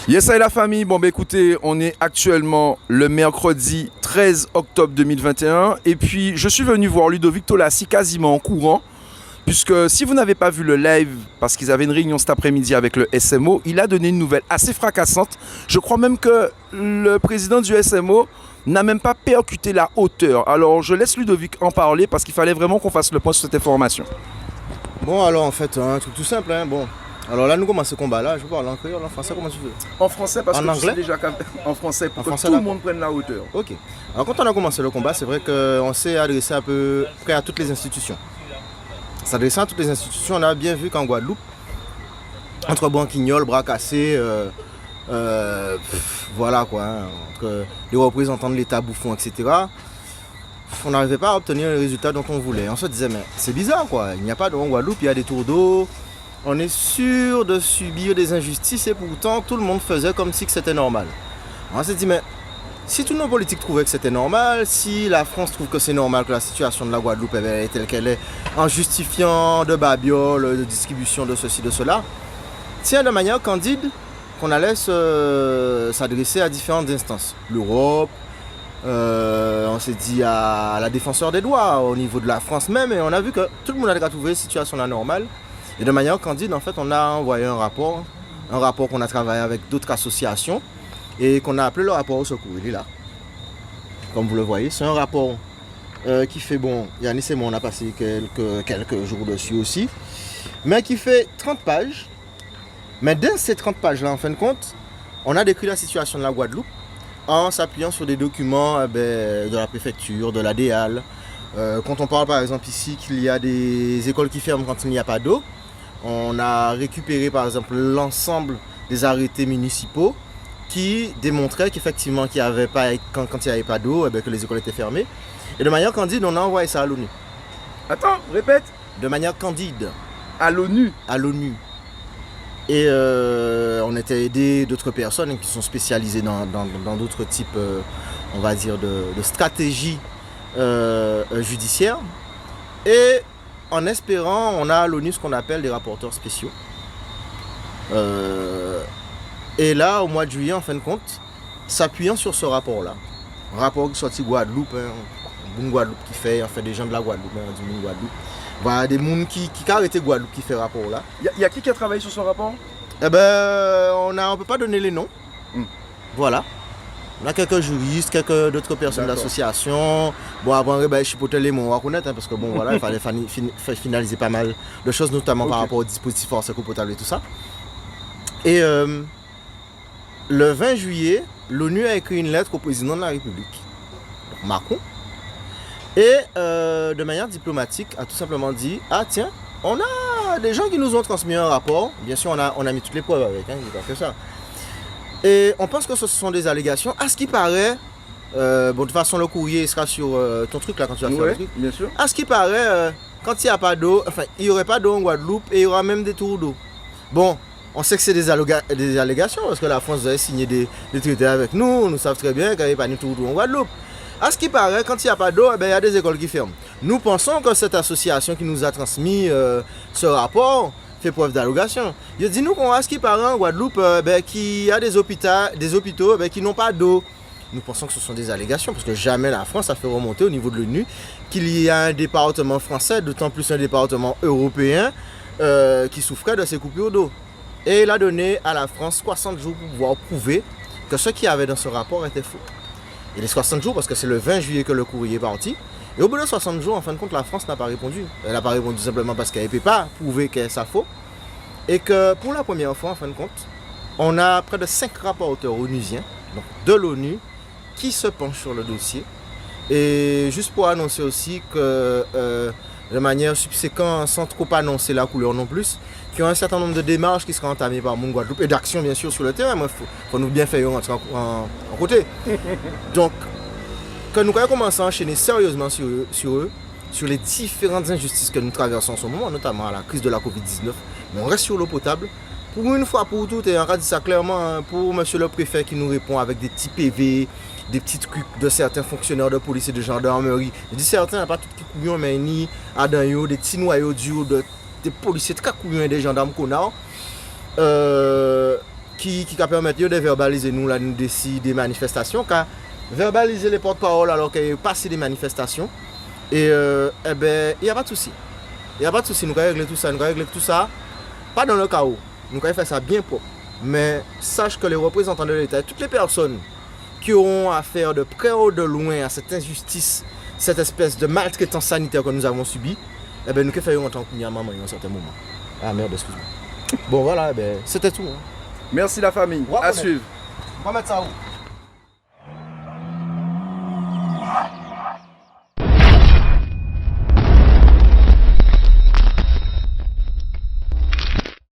Yes, la famille. Bon, bah écoutez, on est actuellement le mercredi 13 octobre 2021. Et puis, je suis venu voir Ludovic Tolassi quasiment en courant. Puisque si vous n'avez pas vu le live, parce qu'ils avaient une réunion cet après-midi avec le SMO, il a donné une nouvelle assez fracassante. Je crois même que le président du SMO n'a même pas percuté la hauteur. Alors, je laisse Ludovic en parler parce qu'il fallait vraiment qu'on fasse le point sur cette information. Bon, alors en fait, un truc tout simple, hein. Bon, alors là, nous commençons ce combat-là. Je parle en créole, en français, comment tu veux? En français, parce En que tu anglais sais déjà qu'en français, pour En que français, tout le d'accord. monde prenne la hauteur. Ok. Alors, quand on a commencé le combat, c'est vrai qu'on s'est adressé à peu près à toutes les institutions. S'adressant à toutes les institutions, on a bien vu qu'en Guadeloupe, entre Branquignol, bras cassés, voilà quoi, hein, entre les représentants de l'État bouffon, etc., on n'arrivait pas à obtenir le résultat dont on voulait. On se disait, mais c'est bizarre quoi, il n'y a pas de en Guadeloupe, il y a des tours d'eau, on est sûr de subir des injustices et pourtant tout le monde faisait comme si c'était normal. On s'est dit, mais si tous nos politiques trouvaient que c'était normal, si la France trouve que c'est normal que la situation de la Guadeloupe est telle qu'elle est, en justifiant de babioles, de distribution de ceci, de cela, tiens de manière candide qu'on allait s'adresser à différentes instances. L'Europe, on s'est dit à la défenseur des droits au niveau de la France même, et on a vu que tout le monde a trouvé la situation là normale. Et de manière candide, en fait, on a envoyé un rapport qu'on a travaillé avec d'autres associations et qu'on a appelé le rapport au secours. Il est là, comme vous le voyez. C'est un rapport qui fait, bon, Yannis et moi, on a passé quelques jours dessus aussi, mais qui fait 30 pages. Mais dans ces 30 pages-là, en fin de compte, on a décrit la situation de la Guadeloupe en s'appuyant sur des documents de la préfecture, de la DEAL. Quand on parle par exemple ici qu'il y a des écoles qui ferment quand il n'y a pas d'eau, on a récupéré par exemple l'ensemble des arrêtés municipaux qui démontraient qu'effectivement qu'il y avait pas, quand il n'y avait pas d'eau, que les écoles étaient fermées. Et de manière candide, on a envoyé ça à l'ONU. Attends, répète. De manière candide. À l'ONU. À l'ONU. Et on était aidé d'autres personnes qui sont spécialisées dans d'autres types, on va dire, de stratégies judiciaires. Et en espérant, on a à l'ONU ce qu'on appelle des rapporteurs spéciaux. Et là, au mois de juillet, en fin de compte, s'appuyant sur ce rapport-là, rapport qui sorti Guadeloupe, bon Guadeloupe qui fait, en fait des gens de la Guadeloupe, du monde Guadeloupe. Voilà, des gens qui arrêté Guadeloupe qui fait rapport là. Il y a qui a travaillé sur ce rapport? Eh ben, on ne peut pas donner les noms. Voilà. On a quelques juristes, quelques d'autres personnes d'association. Bon, après, je suis les mots, on va connaître, parce que bon, voilà, il fallait finaliser pas mal de choses, notamment par rapport au dispositif hors secours potable et tout ça. Et le 20 juillet, l'ONU a écrit une lettre au président de la République, Macron. Et de manière diplomatique, a tout simplement dit, ah tiens, on a des gens qui nous ont transmis un rapport. Bien sûr, on a mis toutes les preuves avec, il n'y a pas que ça. Et on pense que ce sont des allégations. À ce qui paraît, bon, de toute façon, le courrier sera sur ton truc là quand tu vas faire le truc. Bien sûr. À ce qui paraît, quand il n'y a pas d'eau, enfin, il n'y aurait pas d'eau en Guadeloupe et il y aura même des tours d'eau. Bon, on sait que c'est des allégations parce que la France a signé des traités avec nous. Nous savons très bien qu'il n'y avait pas de tours d'eau en Guadeloupe. À ce qui paraît, quand il n'y a pas d'eau, il y a des écoles qui ferment. Nous pensons que cette association qui nous a transmis ce rapport fait preuve d'allégation. Il dit nous qu'à ce qui paraît en Guadeloupe, qu'il y a des hôpitaux qui n'ont pas d'eau. Nous pensons que ce sont des allégations parce que jamais la France a fait remonter au niveau de l'ONU qu'il y a un département français, d'autant plus un département européen qui souffrait de ces coupures d'eau. Et il a donné à la France 60 jours pour pouvoir prouver que ce qu'il y avait dans ce rapport était faux. Et les 60 jours, parce que c'est le 20 juillet que le courrier est parti. Et au bout de 60 jours, en fin de compte, la France n'a pas répondu. Elle n'a pas répondu simplement parce qu'elle ne peut pas prouver que c'est faux. Et que pour la première fois, en fin de compte, on a près de 5 rapporteurs onusiens, donc de l'ONU, qui se penchent sur le dossier. Et juste pour annoncer aussi que de manière subséquente, sans trop annoncer la couleur non plus, qu'il y a un certain nombre de démarches qui seront entamées par Moun Guadeloupe et d'actions bien sûr sur le terrain. Il faut nous bien faire rentrer en côté. Donc, que nous allons commencer à enchaîner sérieusement sur eux, sur les différentes injustices que nous traversons en ce moment, notamment à la crise de la Covid-19. Mais on reste sur l'eau potable. Pour une fois pour toutes, et on a dit ça clairement pour monsieur le préfet qui nous répond avec des petits PV, des petits trucs de certains fonctionnaires de police et de gendarmerie. Je dis certains, pas tout qui couillons, mais ni à des petits noyaux durs des policiers très couillons et des gendarmes connards qui permettent de verbaliser nous là, nous décider des manifestations, car verbaliser les porte-parole alors qu'il y a passé des manifestations. Et eh ben, il n'y a pas de souci. Il n'y a pas de souci, nous allons régler tout ça, pas dans le chaos. Nous allons faire ça bien propre. Mais sache que les représentants de l'État, toutes les personnes qui auront affaire de près ou de loin à cette injustice, cette espèce de maltraitance sanitaire que nous avons subie, eh ben, nous faisons en tant que maman à un certain moment. Ah merde, excuse-moi. Bon voilà, eh ben, c'était tout. Hein. Merci la famille. À suivre. On va mettre ça où?